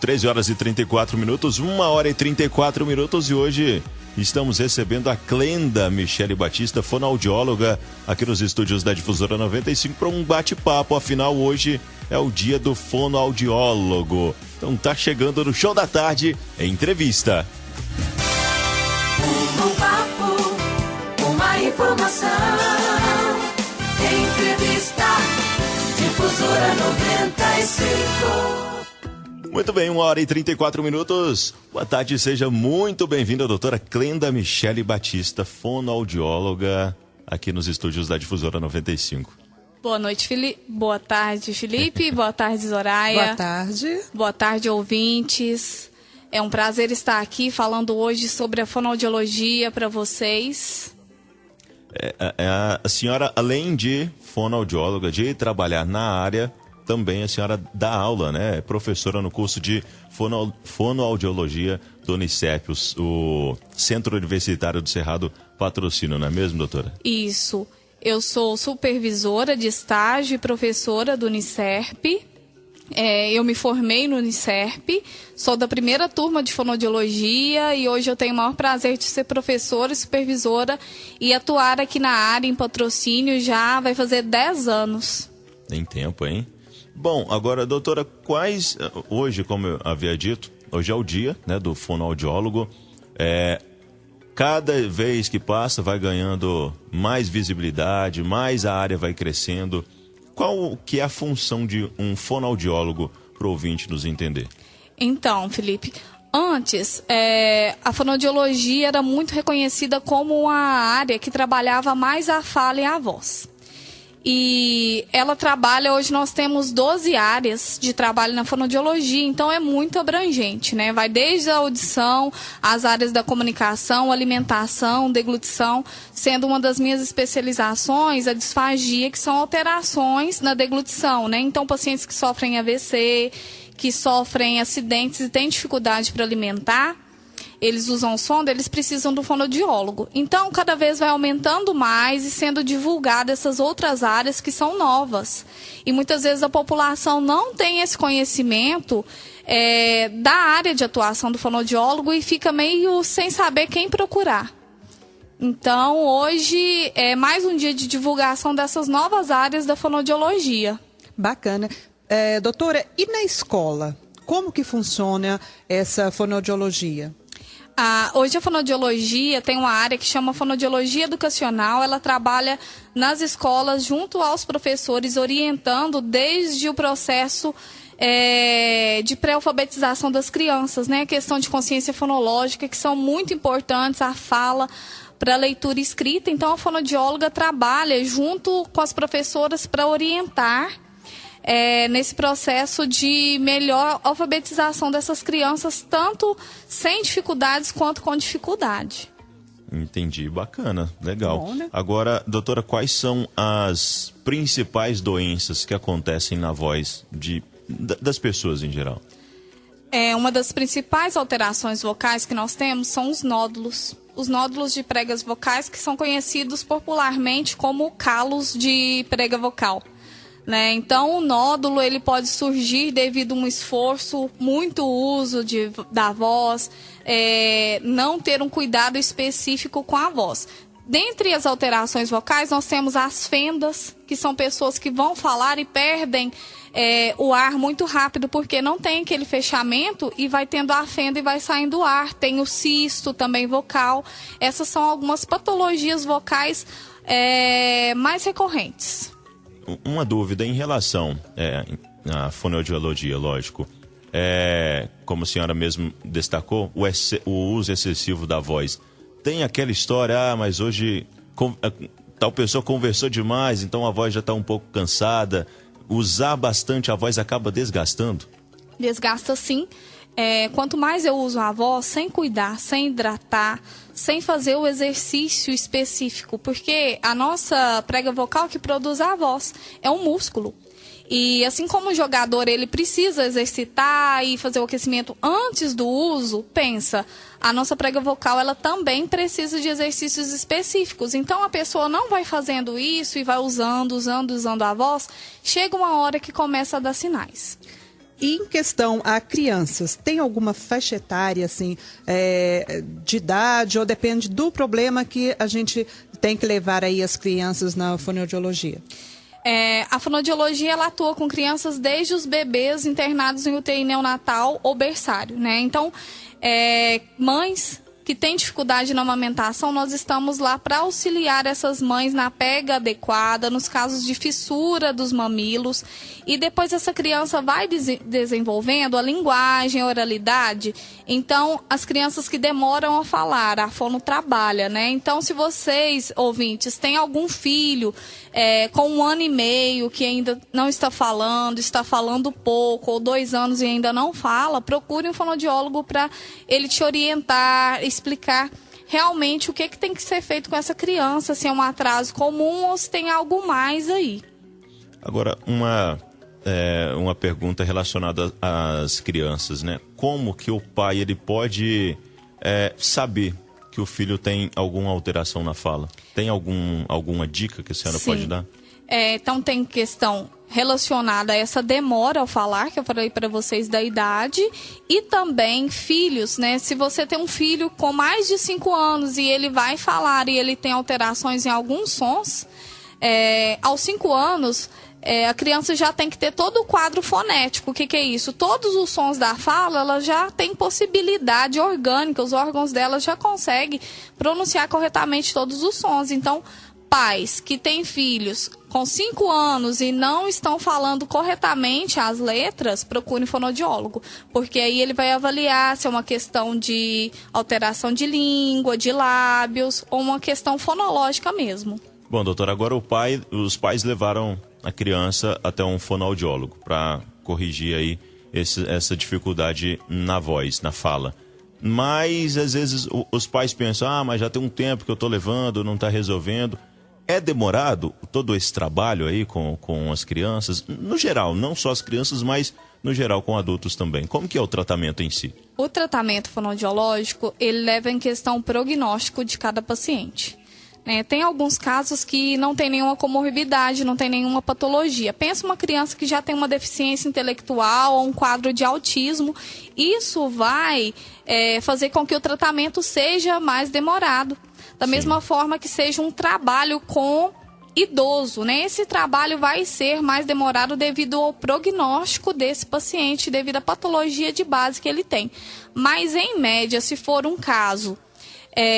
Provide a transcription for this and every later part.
13 horas e 34 minutos, 1 hora e 34 minutos, e hoje estamos recebendo a Clenda Michele Batista, fonoaudióloga, aqui nos estúdios da Difusora 95 para um bate-papo. Afinal, hoje é o dia do fonoaudiólogo. Então tá chegando no Show da Tarde, entrevista. Um papo, uma informação, entrevista, Difusora 95. Muito bem, 1 hora e 34 minutos. Boa tarde, seja muito bem-vinda, doutora Clenda Michele Batista, fonoaudióloga, aqui nos estúdios da Difusora 95. Boa noite, Felipe. Boa tarde, Felipe. Boa tarde, Zoraia. Boa tarde. Boa tarde, ouvintes. É um prazer estar aqui falando hoje sobre a fonoaudiologia para vocês. A senhora, além de fonoaudióloga, de trabalhar na área, também a senhora dá aula, né? É professora no curso de fonoaudiologia do Unicep, o Centro Universitário do Cerrado Patrocínio, não é mesmo, doutora? Isso. Eu sou supervisora de estágio e professora do Unicep. Eu me formei no Unicep, sou da primeira turma de fonoaudiologia e hoje eu tenho o maior prazer de ser professora e supervisora e atuar aqui na área em patrocínio já vai fazer 10 anos. Tem tempo, hein? Bom, agora, doutora, hoje, como eu havia dito, hoje é o dia, né, do fonoaudiólogo. Cada vez que passa vai ganhando mais visibilidade, mais a área vai crescendo. Qual que é a função de um fonoaudiólogo para o ouvinte nos entender? Então, Felipe, antes a fonoaudiologia era muito reconhecida como uma área que trabalhava mais a fala e a voz. E ela trabalha, hoje nós temos 12 áreas de trabalho na fonoaudiologia, então é muito abrangente, né? Vai desde a audição, as áreas da comunicação, alimentação, deglutição, sendo uma das minhas especializações a disfagia, que são alterações na deglutição, né? Então, pacientes que sofrem AVC, que sofrem acidentes e têm dificuldade para alimentar, eles usam sonda, eles precisam do fonoaudiólogo. Então, cada vez vai aumentando mais e sendo divulgadas essas outras áreas que são novas. E muitas vezes a população não tem esse conhecimento da área de atuação do fonoaudiólogo e fica meio sem saber quem procurar. Então, hoje é mais um dia de divulgação dessas novas áreas da fonoaudiologia. Bacana. Doutora, e na escola? Como que funciona essa fonoaudiologia? Hoje a fonoaudiologia tem uma área que chama fonoaudiologia educacional. Ela trabalha nas escolas junto aos professores, orientando desde o processo de pré-alfabetização das crianças, né? A questão de consciência fonológica, que são muito importantes, a fala para a leitura escrita. Então a fonoaudióloga trabalha junto com as professoras para orientar nesse processo de melhor alfabetização dessas crianças, tanto sem dificuldades quanto com dificuldade. Entendi, bacana, legal. Bom, né? Agora, doutora, quais são as principais doenças que acontecem na voz das pessoas em geral? Uma das principais alterações vocais que nós temos são os nódulos. Os nódulos de pregas vocais, que são conhecidos popularmente como calos de prega vocal. Né? Então, o nódulo ele pode surgir devido a um esforço, muito uso da voz, não ter um cuidado específico com a voz. Dentre as alterações vocais, nós temos as fendas, que são pessoas que vão falar e perdem o ar muito rápido, porque não tem aquele fechamento e vai tendo a fenda e vai saindo o ar. Tem o cisto também vocal. Essas são algumas patologias vocais mais recorrentes. Uma dúvida em relação à fonoaudiologia, lógico. Como a senhora mesmo destacou, o uso excessivo da voz. Tem aquela história, mas hoje tal pessoa conversou demais, então a voz já está um pouco cansada. Usar bastante a voz acaba desgastando? Desgasta sim. Quanto mais eu uso a voz sem cuidar, sem hidratar, sem fazer o exercício específico, porque a nossa prega vocal que produz a voz é um músculo. E assim como o jogador ele precisa exercitar e fazer o aquecimento antes do uso, pensa, a nossa prega vocal ela também precisa de exercícios específicos. Então a pessoa não vai fazendo isso e vai usando a voz, chega uma hora que começa a dar sinais. E em questão a crianças, tem alguma faixa etária, assim, de idade, ou depende do problema que a gente tem que levar aí as crianças na fonoaudiologia? A fonoaudiologia, ela atua com crianças desde os bebês internados em UTI neonatal ou berçário, né? Então, mães que têm dificuldade na amamentação, nós estamos lá para auxiliar essas mães na pega adequada, nos casos de fissura dos mamilos. E depois essa criança vai desenvolvendo a linguagem, a oralidade. Então, as crianças que demoram a falar, a fono trabalha, né? Então, se vocês, ouvintes, têm algum filho com 1 ano e meio que ainda não está falando pouco, ou 2 anos e ainda não fala, procure um fonoaudiólogo para ele te orientar, explicar realmente o que tem que ser feito com essa criança, se é um atraso comum ou se tem algo mais aí. Agora, uma pergunta relacionada às crianças, né? Como que o pai ele pode saber que o filho tem alguma alteração na fala? Tem alguma dica que a senhora pode dar? Então, tem questão relacionada a essa demora ao falar, que eu falei para vocês da idade, e também filhos, né? Se você tem um filho com mais de 5 anos e ele vai falar e ele tem alterações em alguns sons, aos 5 anos, a criança já tem que ter todo o quadro fonético. O que é isso? Todos os sons da fala, ela já tem possibilidade orgânica, os órgãos dela já conseguem pronunciar corretamente todos os sons. Então, pais que têm filhos com 5 anos e não estão falando corretamente as letras, procurem fonoaudiólogo, porque aí ele vai avaliar se é uma questão de alteração de língua, de lábios, ou uma questão fonológica mesmo. Bom, doutora, agora os pais levaram a criança até um fonoaudiólogo para corrigir aí essa dificuldade na voz, na fala. Mas, às vezes, os pais pensam, mas já tem um tempo que eu estou levando, não está resolvendo. É demorado todo esse trabalho aí com as crianças? No geral, não só as crianças, mas no geral com adultos também. Como que é o tratamento em si? O tratamento fonoaudiológico, ele leva em questão o prognóstico de cada paciente. Tem alguns casos que não tem nenhuma comorbidade, não tem nenhuma patologia. Pensa uma criança que já tem uma deficiência intelectual ou um quadro de autismo. Isso vai fazer com que o tratamento seja mais demorado. Da mesma forma que seja um trabalho com idoso, né? Esse trabalho vai ser mais demorado devido ao prognóstico desse paciente, devido à patologia de base que ele tem. Mas, em média, se for um caso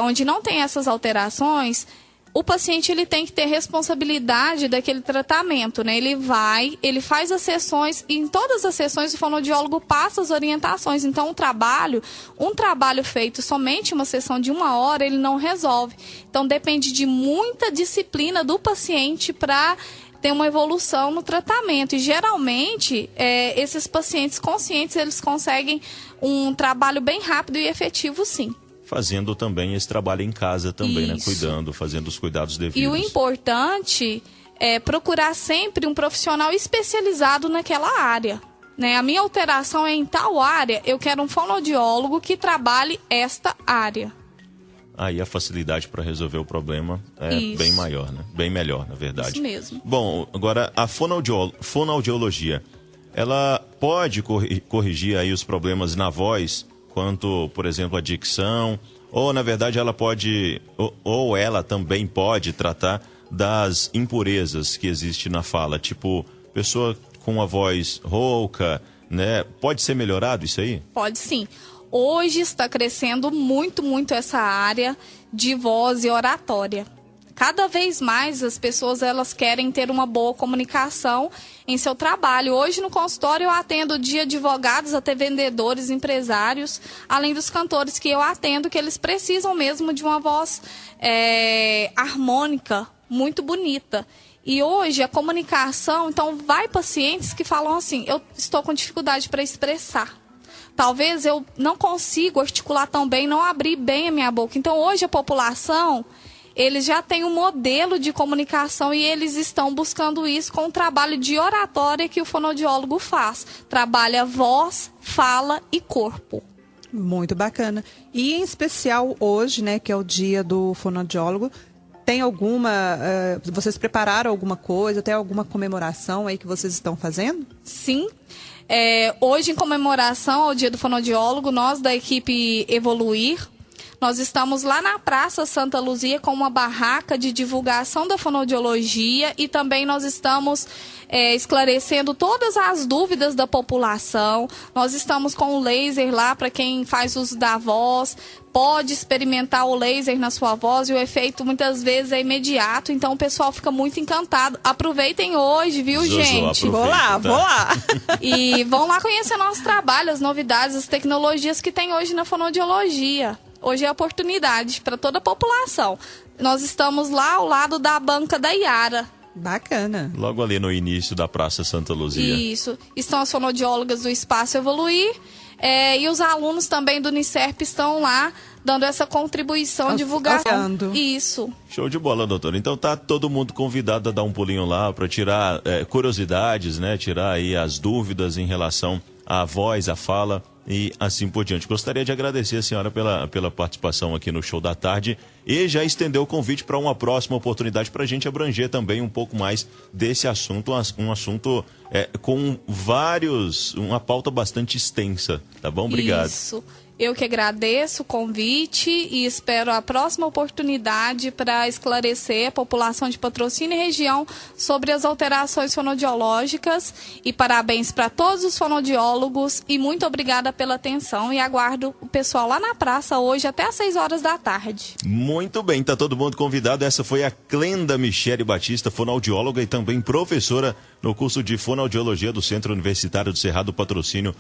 onde não tem essas alterações, o paciente ele tem que ter responsabilidade daquele tratamento, né? Ele faz as sessões e em todas as sessões o fonoaudiólogo passa as orientações. Então, um trabalho feito somente uma sessão de 1 hora, ele não resolve. Então, depende de muita disciplina do paciente para ter uma evolução no tratamento. E, geralmente, esses pacientes conscientes, eles conseguem um trabalho bem rápido e efetivo, sim. Fazendo também esse trabalho em casa também, né? Cuidando, fazendo os cuidados devidos. E o importante é procurar sempre um profissional especializado naquela área, né? A minha alteração é em tal área, eu quero um fonoaudiólogo que trabalhe esta área. Aí a facilidade para resolver o problema é bem maior, né? Bem melhor, na verdade. Isso mesmo. Bom, agora a fonoaudiologia, ela pode corrigir aí os problemas na voz, quanto, por exemplo, a dicção, ou na verdade ela pode, ou ela também pode tratar das impurezas que existem na fala, tipo, pessoa com uma voz rouca, né? Pode ser melhorado isso aí? Pode sim. Hoje está crescendo muito, muito essa área de voz e oratória. Cada vez mais as pessoas elas querem ter uma boa comunicação em seu trabalho. Hoje no consultório eu atendo de advogados até vendedores, empresários, além dos cantores que eu atendo, que eles precisam mesmo de uma voz harmônica, muito bonita. E hoje a comunicação, então vai pacientes que falam assim, eu estou com dificuldade para expressar. Talvez eu não consigo articular tão bem, não abrir bem a minha boca. Então hoje a população, eles já têm um modelo de comunicação e eles estão buscando isso com o trabalho de oratória que o fonoaudiólogo faz. Trabalha voz, fala e corpo. Muito bacana. E em especial hoje, né, que é o dia do fonoaudiólogo, tem alguma... vocês prepararam alguma coisa? Tem alguma comemoração aí que vocês estão fazendo? Sim. Hoje, em comemoração ao Dia do Fonoaudiólogo, nós da equipe Evoluir, nós estamos lá na Praça Santa Luzia com uma barraca de divulgação da fonoaudiologia e também nós estamos esclarecendo todas as dúvidas da população. Nós estamos com o laser lá para quem faz uso da voz, pode experimentar o laser na sua voz e o efeito muitas vezes é imediato, então o pessoal fica muito encantado. Aproveitem hoje, viu, gente? Vou lá. E vão lá conhecer nosso trabalho, as novidades, as tecnologias que tem hoje na fonoaudiologia. Hoje é a oportunidade para toda a população. Nós estamos lá ao lado da banca da Iara. Bacana. Logo ali no início da Praça Santa Luzia. Isso. Estão as fonoaudiólogas do Espaço Evoluir e os alunos também do Unicerp estão lá dando essa contribuição, divulgação. Isso. Show de bola, doutora. Então tá todo mundo convidado a dar um pulinho lá para tirar curiosidades, né? Tirar aí as dúvidas em relação à voz, à fala e assim por diante. Gostaria de agradecer a senhora pela participação aqui no Show da Tarde e já estender o convite para uma próxima oportunidade para a gente abranger também um pouco mais desse assunto, um assunto com uma pauta bastante extensa, tá bom? Obrigado. Isso. Eu que agradeço o convite e espero a próxima oportunidade para esclarecer a população de Patrocínio e região sobre as alterações fonoaudiológicas. E parabéns para todos os fonoaudiólogos e muito obrigada pela atenção. E aguardo o pessoal lá na praça hoje até às 6 horas da tarde. Muito bem, tá todo mundo convidado. Essa foi a Clenda Michele Batista, fonoaudióloga e também professora no curso de fonoaudiologia do Centro Universitário do Cerrado Patrocínio.